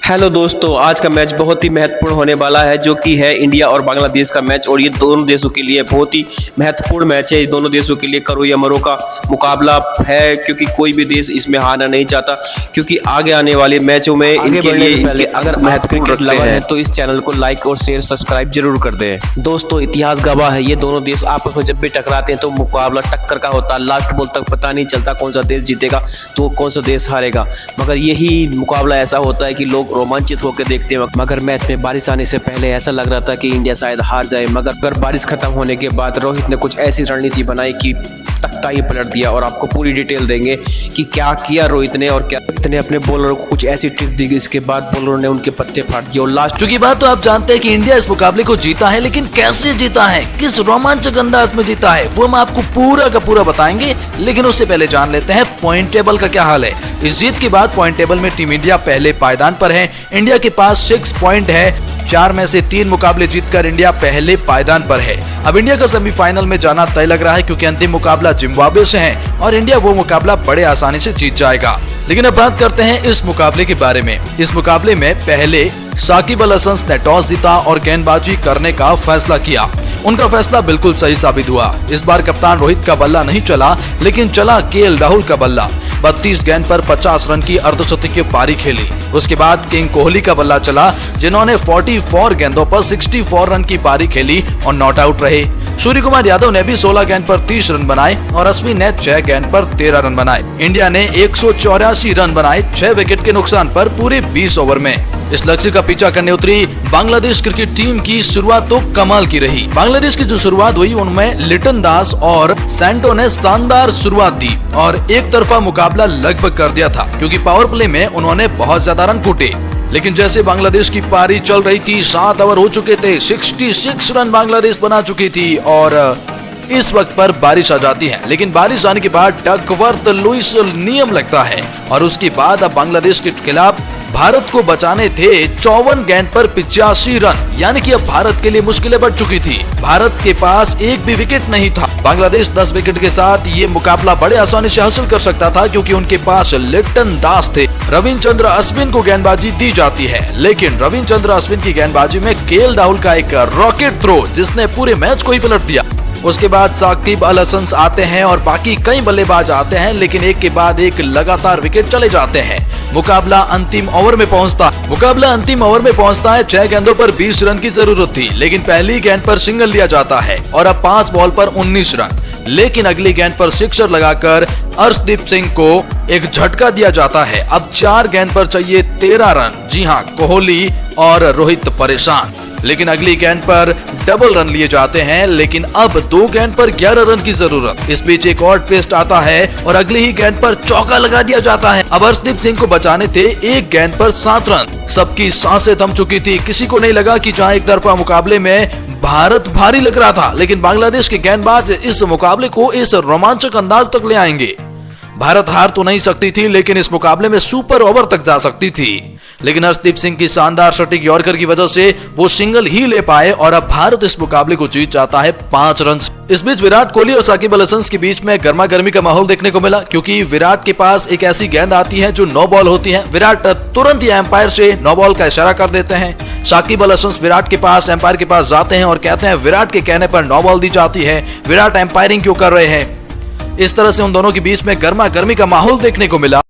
Hello दोस्तों, आज का मैच बहुत ही महत्वपूर्ण होने वाला है जो कि है इंडिया और बांग्लादेश का मैच। और ये दोनों देशों के लिए बहुत ही महत्वपूर्ण मैच है। ये दोनों देशों के लिए करो या मरो का मुकाबला है, क्योंकि कोई भी देश इसमें हारना नहीं चाहता। क्योंकि आगे आने वाले मैचों में इनके लिए अगर महत्वपूर्ण रखते हैं तो इस चैनल को लाइक और शेयर सब्सक्राइब जरूर कर दें। दोस्तों, इतिहास गवाह है, ये दोनों देश आपस में जब भी टकराते हैं तो मुकाबला टक्कर का होता है। लास्ट बॉल तक पता नहीं चलता कौन सा देश जीतेगा तो कौन सा देश हारेगा। मगर यही मुकाबला ऐसा होता है कि लोग रोमांचित होकर देखते हैं। मगर मैच में बारिश आने से पहले ऐसा लग रहा था कि इंडिया शायद हार जाए, मगर बारिश खत्म होने के बाद रोहित ने कुछ ऐसी रणनीति बनाई कि तख्ता ही पलट दिया। और आपको पूरी डिटेल देंगे कि क्या किया रोहित ने और क्या इतने अपने बॉलर को कुछ ऐसी टिप दी, इसके बाद बॉलर ने उनके पत्ते फाड़ दिए। और लास्ट क्योंकि बात तो आप जानते हैं कि इंडिया इस मुकाबले को जीता है, लेकिन कैसे जीता है, किस रोमांचक अंदाज में जीता है, वो हम आपको पूरा का पूरा बताएंगे। लेकिन उससे पहले जान लेते हैं पॉइंट टेबल का क्या हाल है। इस जीत के बाद पॉइंट टेबल में टीम इंडिया पहले पायदान पर है। इंडिया के पास 6 पॉइंट है। 4 में से 3 मुकाबले जीतकर इंडिया पहले पायदान पर है। अब इंडिया का सेमीफाइनल में जाना तय लग रहा है, क्योंकि अंतिम मुकाबला जिम्बाब्वे से है और इंडिया वो मुकाबला बड़े आसानी से जीत जाएगा। लेकिन अब बात करते हैं इस मुकाबले के बारे में। इस मुकाबले में पहले साकिब अल हसन ने टॉस जीता और गेंदबाजी करने का फैसला किया। उनका फैसला बिल्कुल सही साबित हुआ। इस बार कप्तान रोहित का बल्ला नहीं चला, लेकिन चला केएल राहुल का बल्ला। 32 गेंद पर 50 रन की अर्धशतकीय पारी खेली। उसके बाद किंग कोहली का बल्ला चला, जिन्होंने 44 गेंदों पर 64 रन की पारी खेली और नॉट आउट रहे। सूर्य कुमार यादव ने भी 16 गेंद पर 30 रन बनाए और अश्विन ने 6 गेंद पर 13 रन बनाए। इंडिया ने 184 रन बनाए 6 विकेट के नुकसान पर पूरे 20 ओवर में। इस लक्ष्य का पीछा करने उतरी बांग्लादेश क्रिकेट टीम की शुरुआत तो कमाल की रही। बांग्लादेश की जो शुरुआत हुई उनमें लिटन दास और सैंटो ने शानदार शुरुआत दी और एक तरफा मुकाबला लगभग कर दिया था, क्योंकि पावर प्ले में उन्होंने बहुत ज्यादा रन कूटे। लेकिन जैसे बांग्लादेश की पारी चल रही थी, 7 ओवर हो चुके थे, 66 रन बांग्लादेश बना चुकी थी और इस वक्त पर बारिश आ जाती है। लेकिन बारिश आने के बाद डकवर्थ लुइस नियम लगता है और उसके बाद अब बांग्लादेश के खिलाफ भारत को बचाने थे 54 गेंद पर 85 रन, यानी कि अब भारत के लिए मुश्किलें बढ़ चुकी थी। भारत के पास एक भी विकेट नहीं था। बांग्लादेश 10 विकेट के साथ ये मुकाबला बड़े आसानी से हासिल कर सकता था, क्योंकि उनके पास लिटन दास थे। रविचंद्र अश्विन को गेंदबाजी दी जाती है, लेकिन रविचंद्र अश्विन की गेंदबाजी में केएल राहुल का एक रॉकेट थ्रो जिसने पूरे मैच को ही पलट दिया। उसके बाद साकिब अल हसन आते हैं और बाकी कई बल्लेबाज आते हैं, लेकिन एक के बाद एक लगातार विकेट चले जाते हैं। मुकाबला अंतिम ओवर में पहुंचता है। 6 गेंदों पर 20 रन की जरूरत थी, लेकिन पहली गेंद पर सिंगल लिया जाता है और अब 5 बॉल पर 19 रन। लेकिन अगली गेंद पर सिक्सर लगाकर अर्शदीप सिंह को एक झटका दिया जाता है। अब 4 गेंद पर चाहिए 13 रन। जी हाँ, कोहली और रोहित परेशान, लेकिन अगली गेंद पर डबल रन लिए जाते हैं। लेकिन अब 2 गेंद पर 11 रन की जरूरत। इस बीच एक और ट्विस्ट आता है और अगली ही गेंद पर चौका लगा दिया जाता है। अब अर्शदीप सिंह को बचाने थे 1 गेंद पर 7 रन। सबकी सांसें थम चुकी थी। किसी को नहीं लगा कि जहां एक तरफा मुकाबले में भारत भारी लग रहा था, लेकिन बांग्लादेश के गेंदबाज इस मुकाबले को इस रोमांचक अंदाज तक ले आएंगे। भारत हार तो नहीं सकती थी, लेकिन इस मुकाबले में सुपर ओवर तक जा सकती थी। लेकिन अर्शदीप सिंह की शानदार सटीक यॉर्कर की वजह से वो सिंगल ही ले पाए और अब भारत इस मुकाबले को जीत जाता है 5 रन। इस बीच विराट कोहली और साकिब अल हसन के बीच में गर्मा गर्मी का माहौल देखने को मिला, क्योंकि विराट के पास एक ऐसी गेंद आती है जो नो बॉल होती है। विराट तुरंत ही एम्पायर से नो बॉल का इशारा कर देते हैं। साकिब अल हसन विराट के पास एम्पायर के पास जाते हैं और कहते हैं विराट के कहने पर नो बॉल दी जाती है, विराट एम्पायरिंग क्यों कर रहे हैं। इस तरह से उन दोनों के बीच में गर्मा गर्मी का माहौल देखने को मिला।